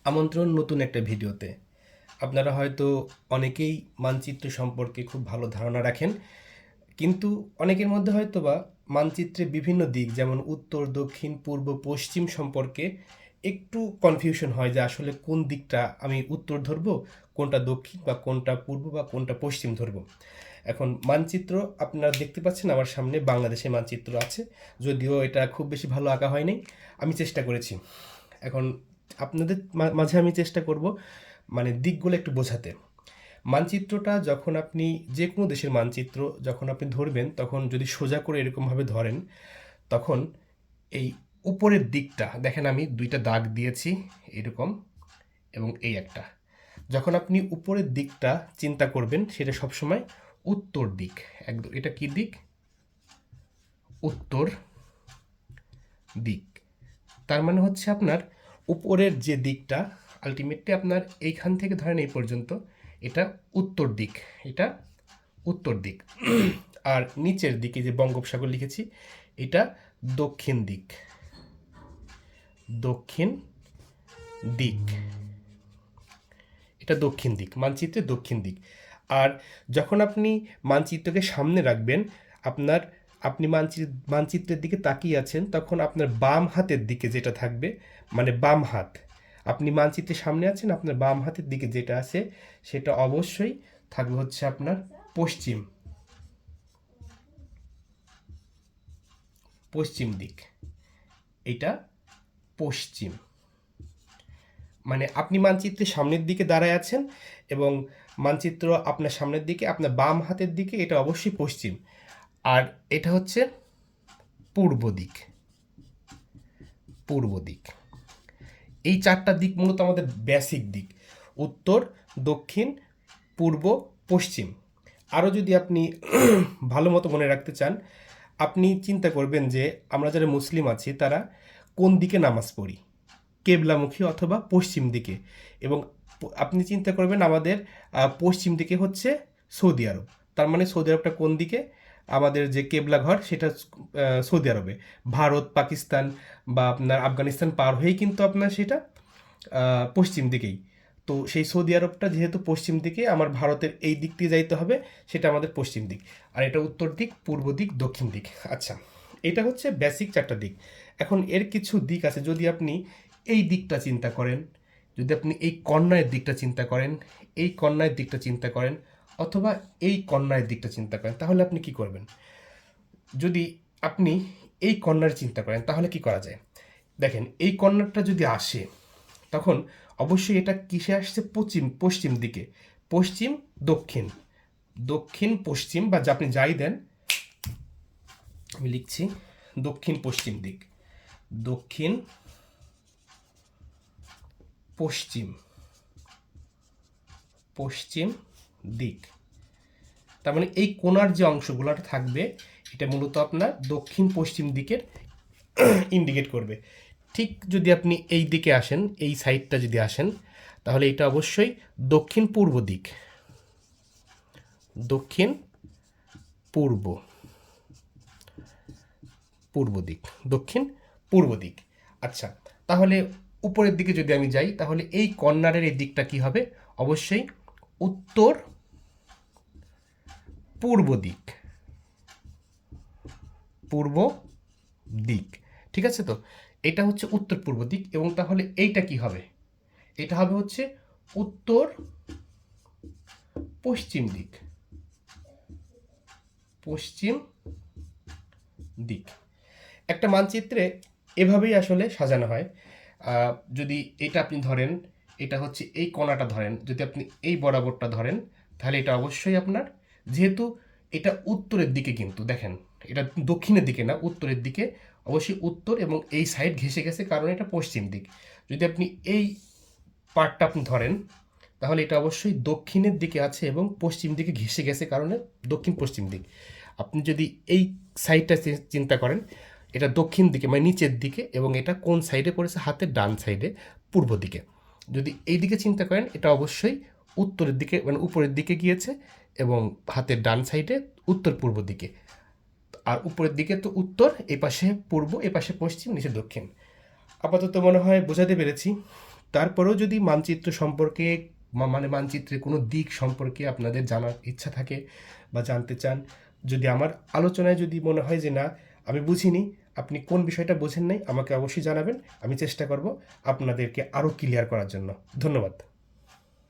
আমন্ত্রণ নতুন একটা ভিডিওতে। আপনারা হয়তো অনেকেই মানচিত্র সম্পর্কে খুব ভালো ধারণা রাখেন, কিন্তু অনেকের মধ্যে হয়তোবা মানচিত্রের বিভিন্ন দিক যেমন উত্তর, দক্ষিণ, পূর্ব, পশ্চিম সম্পর্কে একটু কনফিউশন হয় যে আসলে কোন দিকটা আমি উত্তর ধরবো, কোনটা দক্ষিণ বা কোনটা পূর্ব বা কোনটা পশ্চিম ধরবো। এখন মানচিত্র আপনারা দেখতে পাচ্ছেন আমার সামনে বাংলাদেশের মানচিত্র আছে, যদিও এটা খুব বেশি ভালো আঁকা হয়নি, আমি চেষ্টা করেছি। এখন আপনাদের মাঝে আমি চেষ্টা করব মানে দিকগুলো একটু বোঝাতে। মানচিত্রটা যখন আপনি যে কোনো দেশের মানচিত্র যখন আপনি ধরবেন, তখন যদি সোজা করে এরকমভাবে ধরেন, তখন এই উপরের দিকটা দেখেন, আমি দুইটা দাগ দিয়েছি এরকম, এবং এই একটা। যখন আপনি উপরের দিকটা চিন্তা করবেন, সেটা সবসময় উত্তর দিক। একদম এটা কি দিক? উত্তর দিক। তার মানে হচ্ছে আপনার উপরের যে দিকটা আলটিমেটলি আপনার এইখান থেকে ধরেন এই পর্যন্ত, এটা উত্তর দিক। এটা উত্তর দিক। আর নিচের দিকে যে বঙ্গোপসাগর লিখেছি, এটা দক্ষিণ দিক। দক্ষিণ দিক। এটা দক্ষিণ দিক, মানচিত্রের দক্ষিণ দিক। আর যখন আপনি মানচিত্রকে সামনে রাখবেন, আপনার আপনি মানচিত্রের দিকে তাকিয়ে আছেন, তখন আপনার বাম হাতের দিকে যেটা থাকবে, মানে বাম হাত, আপনি মানচিত্রের সামনে আছেন, আপনার বাম হাতের দিকে যেটা আছে সেটা অবশ্যই থাকবে হচ্ছে আপনার পশ্চিম। পশ্চিম দিক। এটা পশ্চিম। মানে আপনি মানচিত্রের সামনের দিকে দাঁড়ায় আছেন এবং মানচিত্র আপনার সামনের দিকে, আপনার বাম হাতের দিকে, এটা অবশ্যই পশ্চিম। আর এটা হচ্ছে পূর্ব দিক। পূর্ব দিক। এই চারটা দিক মূলত আমাদের বেসিক দিক: উত্তর, দক্ষিণ, পূর্ব, পশ্চিম। আরও যদি আপনি ভালো মতো মনে রাখতে চান, আপনি চিন্তা করবেন যে আমরা যারা মুসলিম আছি তারা কোন দিকে নামাজ পড়ি, কেবলামুখী অথবা পশ্চিম দিকে। এবং আপনি চিন্তা করবেন আমাদের পশ্চিম দিকে হচ্ছে সৌদি আরব। তার মানে সৌদি আরবটা কোন দিকে? আমাদের যে কেবলা ঘর সেটা সৌদি আরবে। ভারত, পাকিস্তান বা আপনার আফগানিস্তান পার হয়েই কিন্তু আপনার সেটা পশ্চিম দিকেই। তো সেই সৌদি আরবটা যেহেতু পশ্চিম দিকে, আমার ভারতের এই দিক দিয়ে যাইতে হবে, সেটা আমাদের পশ্চিম দিক। আর এটা উত্তর দিক, পূর্ব দিক, দক্ষিণ দিক। আচ্ছা, এটা হচ্ছে বেসিক চারটা দিক। এখন এর কিছু দিক আছে। যদি আপনি এই দিকটা চিন্তা করেন, যদি আপনি এই কর্নারের দিকটা চিন্তা করেন, এই কর্নারের দিকটা চিন্তা করেন, অথবা এই কর্নারের দিকটা চিন্তা করেন, তাহলে আপনি কি করবেন? যদি আপনি এই কর্নার চিন্তা করেন, তাহলে কি করা যায়? দেখেন, এই কর্নারটা যদি আসে, তখন অবশ্যই এটা কিসে আসছে? পশ্চিম দিকে। পশ্চিম, দক্ষিণ, দক্ষিণ পশ্চিম, বা যা আপনি যাই দেন, আমি লিখছি দক্ষিণ পশ্চিম দিক। দক্ষিণ পশ্চিম। পশ্চিম দিক। তার মানে এই কোণার যে অংশগুলো থাকবে, এটা মূলত আপনার দক্ষিণ পশ্চিম দিকের ইন্ডিকেট করবে। ঠিক যদি আপনি এই দিকে আসেন, এই সাইডটা যদি আসেন, তাহলে এটা অবশ্যই দক্ষিণ পূর্ব দিক। দক্ষিণ পূর্ব। পূর্ব দিক। দক্ষিণ পূর্ব দিক। আচ্ছা, তাহলে উপরের দিকে যদি আমি যাই, তাহলে এই কর্নারের এই দিকটা কি হবে? অবশ্যই উত্তর পূর্ব দিক। পূর্ব দিক। ঠিক আছে? তো এটা হচ্ছে উত্তর পূর্ব দিক। এবং তাহলে এইটা কি হবে? এটা হবে হচ্ছে উত্তর পশ্চিম দিক। পশ্চিম দিক। একটা মানচিত্রে এভাবেই আসলে সাজানো হয়। যদি এটা আপনি ধরেন, এটা হচ্ছে এই কোণাটা ধরেন, যদি আপনি এই বরাবরটা ধরেন, তাহলে এটা অবশ্যই আপনার, যেহেতু এটা উত্তরের দিকে, কিন্তু দেখেন এটা দক্ষিণের দিকে না, উত্তরের দিকে। অবশ্যই উত্তর, এবং এই সাইড ঘেঁষে গেছে কারণ এটা পশ্চিম দিক। যদি আপনি এই পার্টটা আপনি ধরেন, তাহলে এটা অবশ্যই দক্ষিণের দিকে আছে এবং পশ্চিম দিকে ঘেঁষে গেছে কারণে দক্ষিণ পশ্চিম দিক। আপনি যদি এই সাইডটা চিন্তা করেন, এটা দক্ষিণ দিকে মানে নিচের দিকে, এবং এটা কোন সাইডে পড়েছে? হাতের ডান সাইডে, পূর্ব দিকে। যদি এই দিকে চিন্তা করেন, এটা অবশ্যই উত্তরের দিকে মানে উপরের দিকে গিয়েছে, এবং হাতের ডান সাইডে উত্তর পূর্ব দিকে। আর উপরের দিকে তো উত্তর, এই পাশে পূর্ব, এ পাশে পশ্চিম, নিচে দক্ষিণ। আপাতত মনে হয় বোঝাতে পেরেছি। তারপরেও যদি মানচিত্র সম্পর্কে মানে মানচিত্রের কোনো দিক সম্পর্কে আপনাদের জানার ইচ্ছা থাকে বা জানতে চান, যদি আমার আলোচনায় যদি মনে হয় যে না আমি বুঝিনি, আপনি কোন বিষয়টা বোঝেন নাই, আমাকে অবশ্যই জানাবেন। আমি চেষ্টা করব আপনাদেরকে আরও ক্লিয়ার করার জন্য। ধন্যবাদ।